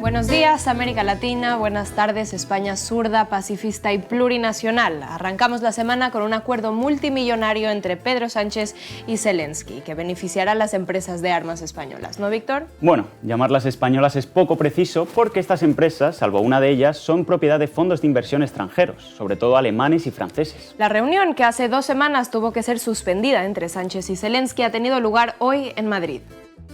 Buenos días, América Latina. Buenas tardes, España zurda, pacifista y plurinacional. Arrancamos la semana con un acuerdo multimillonario entre Pedro Sánchez y Zelensky, que beneficiará a las empresas de armas españolas. ¿No, Víctor? Bueno, llamarlas españolas es poco preciso porque estas empresas, salvo una de ellas, son propiedad de fondos de inversión extranjeros, sobre todo alemanes y franceses. La reunión, que hace 2 semanas tuvo que ser suspendida entre Sánchez y Zelensky, ha tenido lugar hoy en Madrid.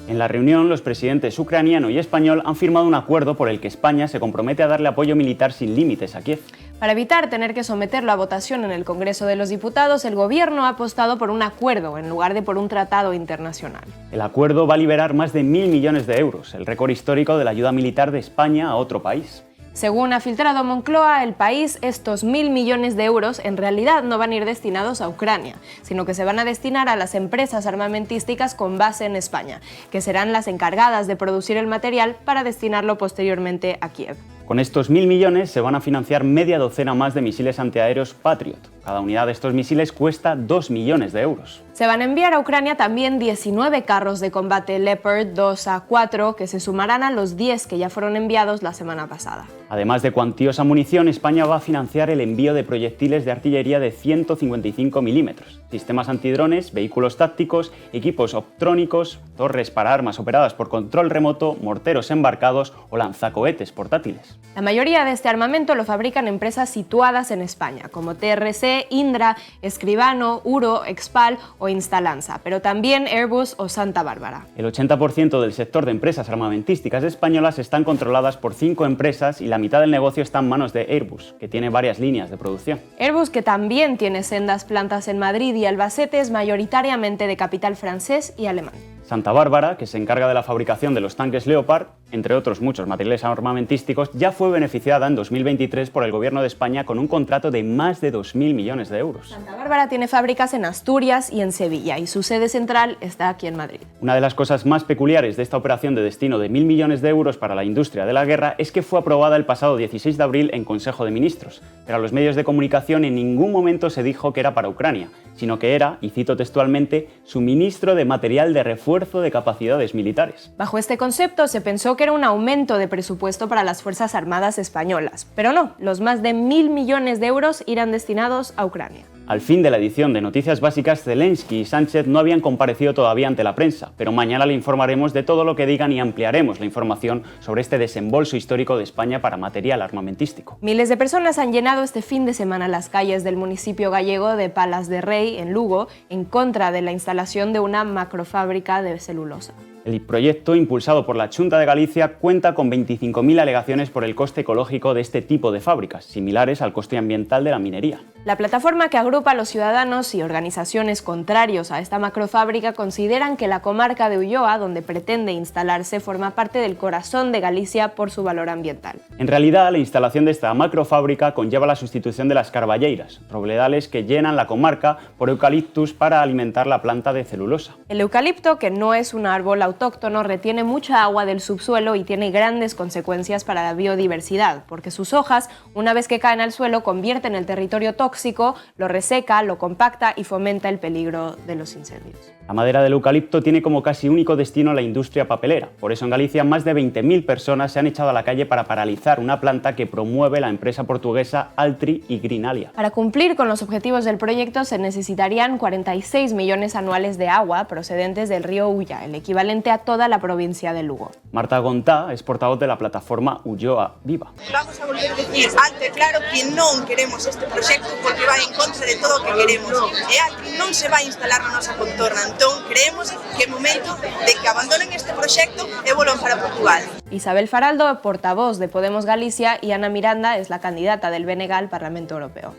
En la reunión, los presidentes ucraniano y español han firmado un acuerdo por el que España se compromete a darle apoyo militar sin límites a Kiev. Para evitar tener que someterlo a votación en el Congreso de los Diputados, el gobierno ha apostado por un acuerdo en lugar de por un tratado internacional. El acuerdo va a liberar más de 1.000 millones de euros, el récord histórico de la ayuda militar de España a otro país. Según ha filtrado Moncloa, el país, estos 1.000 millones de euros en realidad no van a ir destinados a Ucrania, sino que se van a destinar a las empresas armamentísticas con base en España, que serán las encargadas de producir el material para destinarlo posteriormente a Kiev. Con estos 1.000 millones se van a financiar media docena más de misiles antiaéreos Patriot. Cada unidad de estos misiles cuesta 2 millones de euros. Se van a enviar a Ucrania también 19 carros de combate Leopard 2A4, que se sumarán a los 10 que ya fueron enviados la semana pasada. Además de cuantiosa munición, España va a financiar el envío de proyectiles de artillería de 155 milímetros, sistemas antidrones, vehículos tácticos, equipos optrónicos, torres para armas operadas por control remoto, morteros embarcados o lanzacohetes portátiles. La mayoría de este armamento lo fabrican empresas situadas en España, como TRC, Indra, Escribano, Uro, Expal o Instalanza, pero también Airbus o Santa Bárbara. El 80% del sector de empresas armamentísticas españolas están controladas por 5 empresas y la mitad del negocio está en manos de Airbus, que tiene varias líneas de producción. Airbus, que también tiene sendas plantas en Madrid y Albacete, es mayoritariamente de capital francés y alemán. Santa Bárbara, que se encarga de la fabricación de los tanques Leopard, entre otros muchos materiales armamentísticos, ya fue beneficiada en 2023 por el Gobierno de España con un contrato de más de 2.000 millones de euros. Santa Bárbara tiene fábricas en Asturias y en Sevilla, y su sede central está aquí en Madrid. Una de las cosas más peculiares de esta operación de destino de 1.000 millones de euros para la industria de la guerra es que fue aprobada el pasado 16 de abril en Consejo de Ministros, pero a los medios de comunicación en ningún momento se dijo que era para Ucrania, sino que era, y cito textualmente, suministro de material de refuerzo de capacidades militares. Bajo este concepto se pensó que era un aumento de presupuesto para las Fuerzas Armadas españolas, pero no, los más de 1.000 millones de euros irán destinados a Ucrania. Al fin de la edición de Noticias Básicas, Zelensky y Sánchez no habían comparecido todavía ante la prensa, pero mañana le informaremos de todo lo que digan y ampliaremos la información sobre este desembolso histórico de España para material armamentístico. Miles de personas han llenado este fin de semana las calles del municipio gallego de Palas de Rei, en Lugo, en contra de la instalación de una macrofábrica de celulosa. El proyecto, impulsado por la Xunta de Galicia, cuenta con 25.000 alegaciones por el coste ecológico de este tipo de fábricas, similares al coste ambiental de la minería. La plataforma, que agrupa a los ciudadanos y organizaciones contrarios a esta macrofábrica, consideran que la comarca de Ulloa, donde pretende instalarse, forma parte del corazón de Galicia por su valor ambiental. En realidad, la instalación de esta macrofábrica conlleva la sustitución de las carballeiras, robledales que llenan la comarca, por eucaliptus para alimentar la planta de celulosa. El eucalipto, que no es un árbol autóctono, retiene mucha agua del subsuelo y tiene grandes consecuencias para la biodiversidad, porque sus hojas, una vez que caen al suelo, convierten el territorio tóxico, lo reseca, lo compacta y fomenta el peligro de los incendios. La madera del eucalipto tiene como casi único destino la industria papelera. Por eso en Galicia más de 20.000 personas se han echado a la calle para paralizar una planta que promueve la empresa portuguesa Altri y Greenalia. Para cumplir con los objetivos del proyecto se necesitarían 46 millones anuales de agua procedentes del río Ulla, el equivalente a toda la provincia de Lugo. Marta Gontá es portavoz de la plataforma Ulloa Viva. Vamos a volver a decir alto e claro que non queremos este proxecto porque vai en contra de todo o que queremos. E Altri non se vai instalar na nosa contorna. Entón, creemos que é momento de que abandonen este proxecto e volvan para Portugal. Isabel Faraldo, portavoz de Podemos Galicia, y Ana Miranda es la candidata del BNG al Parlamento Europeo.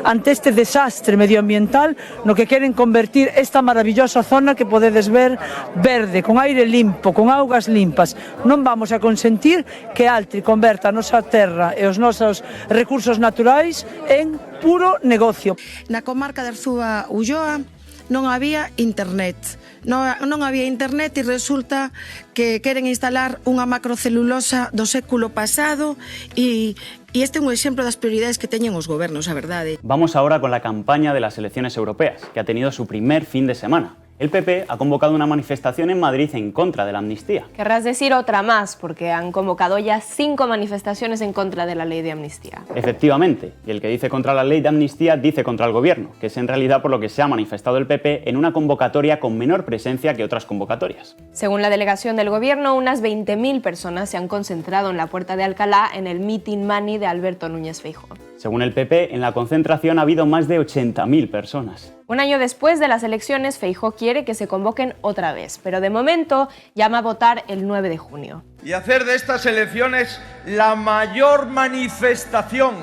Ante este desastre medioambiental no que queren convertir esta maravillosa zona que podedes ver verde, con aire limpo, con augas limpas. Non vamos a consentir que Altri converta a nosa terra e os nosos recursos naturais en puro negocio. Na comarca de Arzúa-Ulloa non había internet. Non había internet e resulta que queren instalar unha macrocelulosa do século pasado e este é un exemplo das prioridades que teñen os gobernos, a verdade. Vamos ahora con la campaña de las elecciones europeas, que ha tenido su primer fin de semana. El PP ha convocado una manifestación en Madrid en contra de la amnistía. Querrás decir otra más, porque han convocado ya 5 manifestaciones en contra de la ley de amnistía. Efectivamente, y el que dice contra la ley de amnistía dice contra el gobierno, que es en realidad por lo que se ha manifestado el PP en una convocatoria con menor presencia que otras convocatorias. Según la delegación del gobierno, unas 20.000 personas se han concentrado en la Puerta de Alcalá en el Meeting Money de Alberto Núñez Feijóo. Según el PP, en la concentración ha habido más de 80.000 personas. Un año después de las elecciones, Feijóo quiere que se convoquen otra vez, pero de momento llama a votar el 9 de junio. Y hacer de estas elecciones la mayor manifestación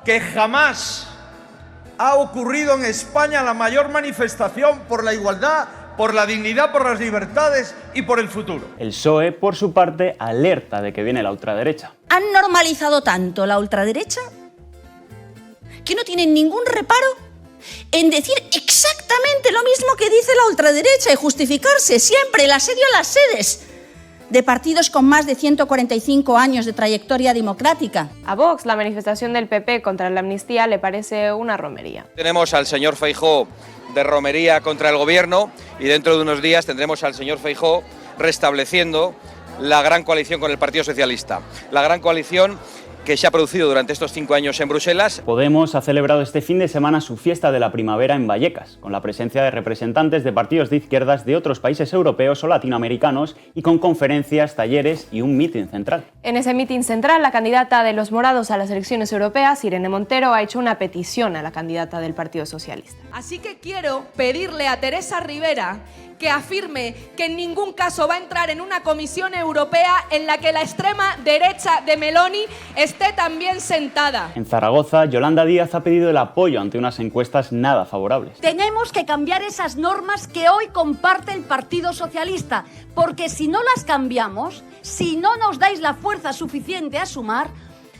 que jamás ha ocurrido en España, la mayor manifestación por la igualdad, por la dignidad, por las libertades y por el futuro. El PSOE, por su parte, alerta de que viene la ultraderecha. ¿Han normalizado tanto la ultraderecha que no tienen ningún reparo en decir exactamente lo mismo que dice la ultraderecha y justificarse siempre el asedio a las sedes de partidos con más de 145 años de trayectoria democrática? A Vox, la manifestación del PP contra la amnistía le parece una romería. Tenemos al señor Feijóo de romería contra el gobierno y dentro de unos días tendremos al señor Feijóo restableciendo la gran coalición con el Partido Socialista. La gran coalición que se ha producido durante estos 5 años en Bruselas. Podemos ha celebrado este fin de semana su fiesta de la primavera en Vallecas, con la presencia de representantes de partidos de izquierdas de otros países europeos o latinoamericanos y con conferencias, talleres y un mitin central. En ese mitin central, la candidata de los morados a las elecciones europeas, Irene Montero, ha hecho una petición a la candidata del Partido Socialista. Así que quiero pedirle a Teresa Rivera que afirme que en ningún caso va a entrar en una comisión europea en la que la extrema derecha de Meloni esté también sentada. En Zaragoza, Yolanda Díaz ha pedido el apoyo ante unas encuestas nada favorables. Tenemos que cambiar esas normas que hoy comparte el Partido Socialista, porque si no las cambiamos, si no nos dais la fuerza suficiente a sumar,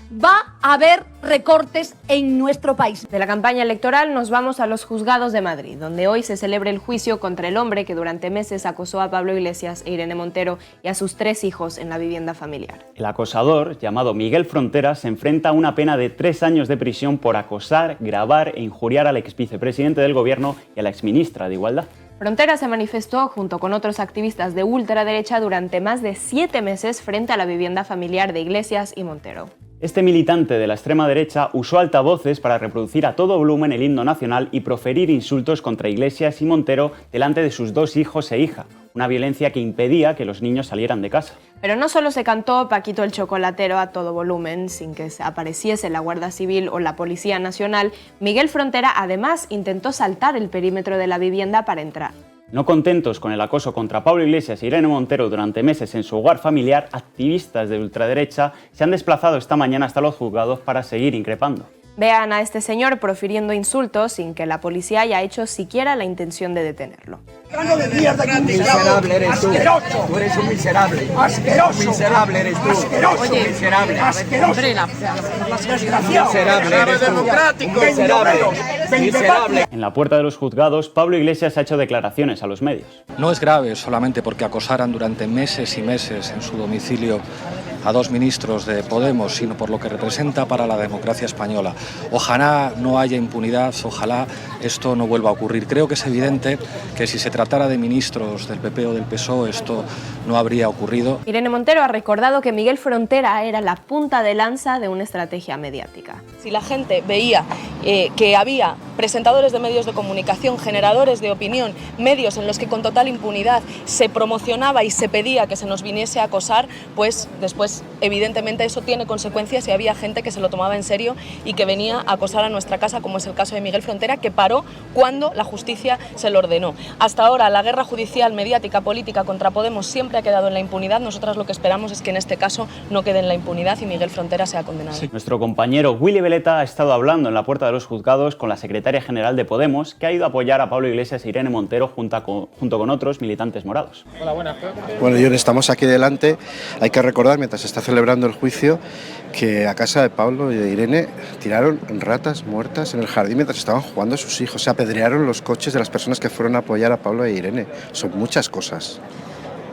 va a haber recortes en nuestro país. De la campaña electoral nos vamos a los juzgados de Madrid, donde hoy se celebra el juicio contra el hombre que durante meses acosó a Pablo Iglesias e Irene Montero y a sus 3 hijos en la vivienda familiar. El acosador, llamado Miguel Frontera, se enfrenta a una pena de 3 años de prisión por acosar, grabar e injuriar al exvicepresidente del gobierno y a la exministra de Igualdad. Frontera se manifestó junto con otros activistas de ultraderecha durante más de 7 meses frente a la vivienda familiar de Iglesias y Montero. Este militante de la extrema derecha usó altavoces para reproducir a todo volumen el himno nacional y proferir insultos contra Iglesias y Montero delante de sus 2 hijos e hija, una violencia que impedía que los niños salieran de casa. Pero no solo se cantó Paquito el Chocolatero a todo volumen, sin que apareciese la Guardia Civil o la Policía Nacional, Miguel Frontera además intentó saltar el perímetro de la vivienda para entrar. No contentos con el acoso contra Pablo Iglesias e Irene Montero durante meses en su hogar familiar, activistas de ultraderecha se han desplazado esta mañana hasta los juzgados para seguir increpando. Vean a este señor profiriendo insultos sin que la policía haya hecho siquiera la intención de detenerlo. Miserable eres tú. Tú eres un miserable. Asqueroso. Miserable eres tú. Asqueroso. Miserable. Asqueroso. Miserable eres tú. Miserable. En la puerta de los juzgados, Pablo Iglesias ha hecho declaraciones a los medios. No es grave solamente porque acosaran durante meses y meses en su domicilio a 2 ministros de Podemos, sino por lo que representa para la democracia española. Ojalá no haya impunidad, ojalá esto no vuelva a ocurrir. Creo que es evidente que si se tratara de ministros del PP o del PSOE, esto no habría ocurrido. Irene Montero ha recordado que Miguel Frontera era la punta de lanza de una estrategia mediática. Si la gente veía que había presentadores de medios de comunicación, generadores de opinión, medios en los que con total impunidad se promocionaba y se pedía que se nos viniese a acosar, pues después evidentemente eso tiene consecuencias y había gente que se lo tomaba en serio y que venía a acosar a nuestra casa, como es el caso de Miguel Frontera, que paró cuando la justicia se lo ordenó. Hasta ahora la guerra judicial, mediática, política contra Podemos siempre ha quedado en la impunidad. Nosotras lo que esperamos es que en este caso no quede en la impunidad y Miguel Frontera sea condenado. Sí. Nuestro compañero Willy Veleta ha estado hablando en la puerta de los juzgados con la secretaria general de Podemos, que ha ido a apoyar a Pablo Iglesias e Irene Montero junto con otros militantes morados. Hola, buenas. Bueno, John, estamos aquí delante. Hay que recordar, mientras se está celebrando el juicio, que a casa de Pablo y de Irene tiraron ratas muertas en el jardín mientras estaban jugando sus hijos. Se apedrearon los coches de las personas que fueron a apoyar a Pablo e Irene. Son muchas cosas.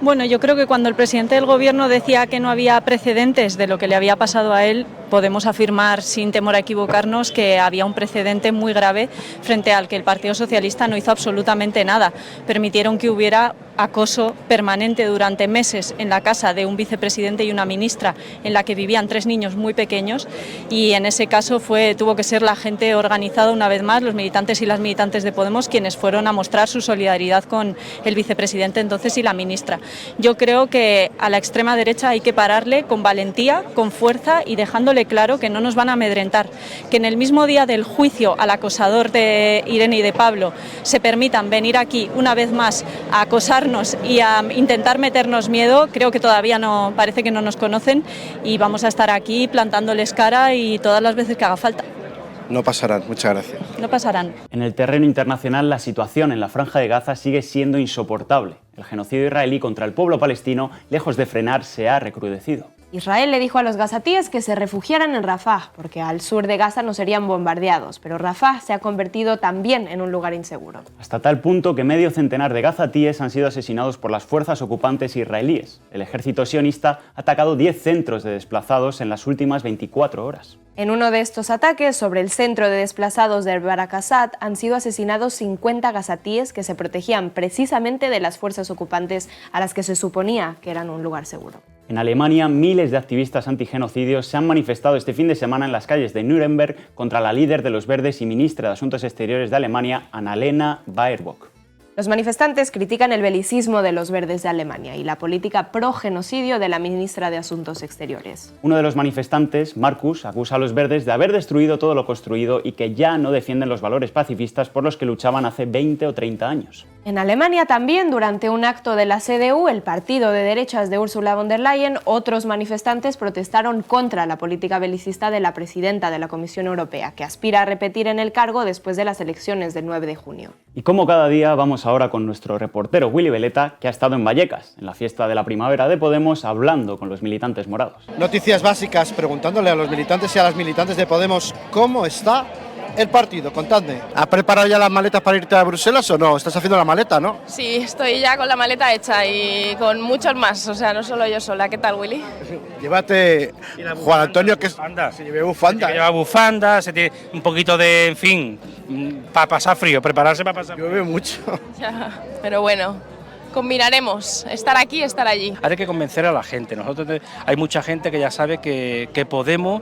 Bueno, yo creo que cuando el presidente del gobierno decía que no había precedentes de lo que le había pasado a él, podemos afirmar sin temor a equivocarnos que había un precedente muy grave frente al que el Partido Socialista no hizo absolutamente nada. Permitieron que hubiera acoso permanente durante meses en la casa de un vicepresidente y una ministra en la que vivían 3 niños muy pequeños, y en ese caso tuvo que ser la gente organizada una vez más, los militantes y las militantes de Podemos, quienes fueron a mostrar su solidaridad con el vicepresidente entonces y la ministra. Yo creo que a la extrema derecha hay que pararle con valentía, con fuerza y dejándole claro que no nos van a amedrentar, que en el mismo día del juicio al acosador de Irene y de Pablo se permitan venir aquí una vez más a acosar y a intentar meternos miedo. Creo que todavía parece que no nos conocen, y vamos a estar aquí plantándoles cara y todas las veces que haga falta. No pasarán, muchas gracias. No pasarán. En el terreno internacional, la situación en la Franja de Gaza sigue siendo insoportable. El genocidio israelí contra el pueblo palestino, lejos de frenar, se ha recrudecido. Israel le dijo a los gazatíes que se refugiaran en Rafah, porque al sur de Gaza no serían bombardeados, pero Rafah se ha convertido también en un lugar inseguro. Hasta tal punto que medio centenar de gazatíes han sido asesinados por las fuerzas ocupantes israelíes. El ejército sionista ha atacado 10 centros de desplazados en las últimas 24 horas. En uno de estos ataques sobre el centro de desplazados de Barakazat han sido asesinados 50 gazatíes que se protegían precisamente de las fuerzas ocupantes a las que se suponía que eran un lugar seguro. En Alemania, miles de activistas antigenocidios se han manifestado este fin de semana en las calles de Nuremberg contra la líder de los Verdes y ministra de Asuntos Exteriores de Alemania, Annalena Baerbock. Los manifestantes critican el belicismo de los Verdes de Alemania y la política pro-genocidio de la ministra de Asuntos Exteriores. Uno de los manifestantes, Marcus, acusa a los Verdes de haber destruido todo lo construido y que ya no defienden los valores pacifistas por los que luchaban hace 20 o 30 años. En Alemania también, durante un acto de la CDU, el partido de derechas de Ursula von der Leyen, otros manifestantes protestaron contra la política belicista de la presidenta de la Comisión Europea, que aspira a repetir en el cargo después de las elecciones del 9 de junio. Y como cada día, vamos ahora con nuestro reportero Willy Veleta, que ha estado en Vallecas, en la fiesta de la primavera de Podemos, hablando con los militantes morados. Noticias básicas, preguntándole a los militantes y a las militantes de Podemos cómo está el partido. Contadme, ¿has preparado ya las maletas para irte a Bruselas o no? Estás haciendo la maleta, ¿no? Sí, estoy ya con la maleta hecha y con muchos más, o sea, no solo yo sola. ¿Qué tal, Willy? Llévate Juan Antonio, que se lleve bufanda. Se lleva bufanda, se tiene un poquito de, en fin, para pasar frío, prepararse para pasar frío. Llueve mucho. Ya, pero bueno, combinaremos estar aquí y estar allí. Hay que convencer a la gente. Hay mucha gente que ya sabe que Podemos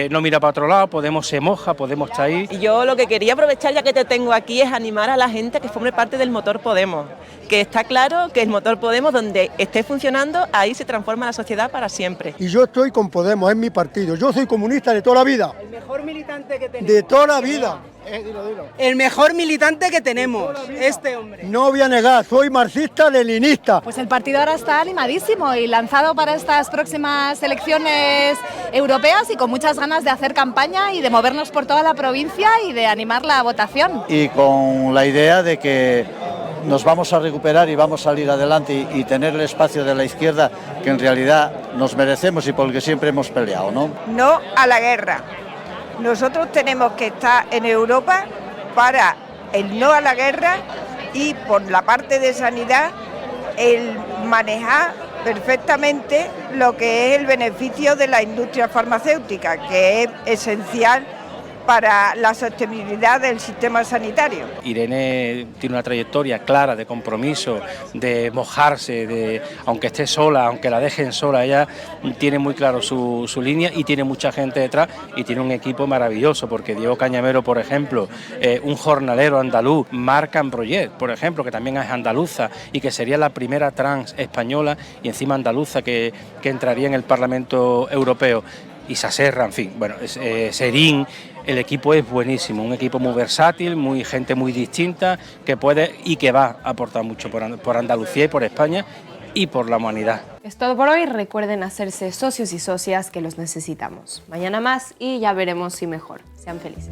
no mira para otro lado, Podemos se moja, Podemos está ahí. Y yo lo que quería aprovechar, ya que te tengo aquí, es animar a la gente que forme parte del motor Podemos. Que está claro que el motor Podemos, donde esté funcionando, ahí se transforma la sociedad para siempre. Y yo estoy con Podemos, es mi partido. Yo soy comunista de toda la vida. El mejor militante que tenemos. De toda la vida. Dilo. El mejor militante que tenemos, este hombre. No voy a negar, soy marxista-leninista. Pues el partido ahora está animadísimo y lanzado para estas próximas elecciones europeas y con muchas ganas de hacer campaña y de movernos por toda la provincia y de animar la votación. Y con la idea de que nos vamos a recuperar y vamos a salir adelante y tener el espacio de la izquierda que en realidad nos merecemos y por el que siempre hemos peleado, ¿no? No a la guerra. Nosotros tenemos que estar en Europa para el no a la guerra y por la parte de sanidad el manejar perfectamente lo que es el beneficio de la industria farmacéutica, que es esencial para la sostenibilidad del sistema sanitario. Irene tiene una trayectoria clara de compromiso, de mojarse, aunque esté sola, aunque la dejen sola, ella tiene muy claro su línea y tiene mucha gente detrás y tiene un equipo maravilloso, porque Diego Cañamero, por ejemplo, un jornalero andaluz, Marc Cambrollet, por ejemplo, que también es andaluza y que sería la primera trans española y encima andaluza que entraría en el Parlamento Europeo. Isa Serra, en fin, bueno, Serín, el equipo es buenísimo, un equipo muy versátil, gente muy distinta, que puede y que va a aportar mucho por Andalucía y por España y por la humanidad. Es todo por hoy, recuerden hacerse socios y socias que los necesitamos. Mañana más y ya veremos si mejor. Sean felices.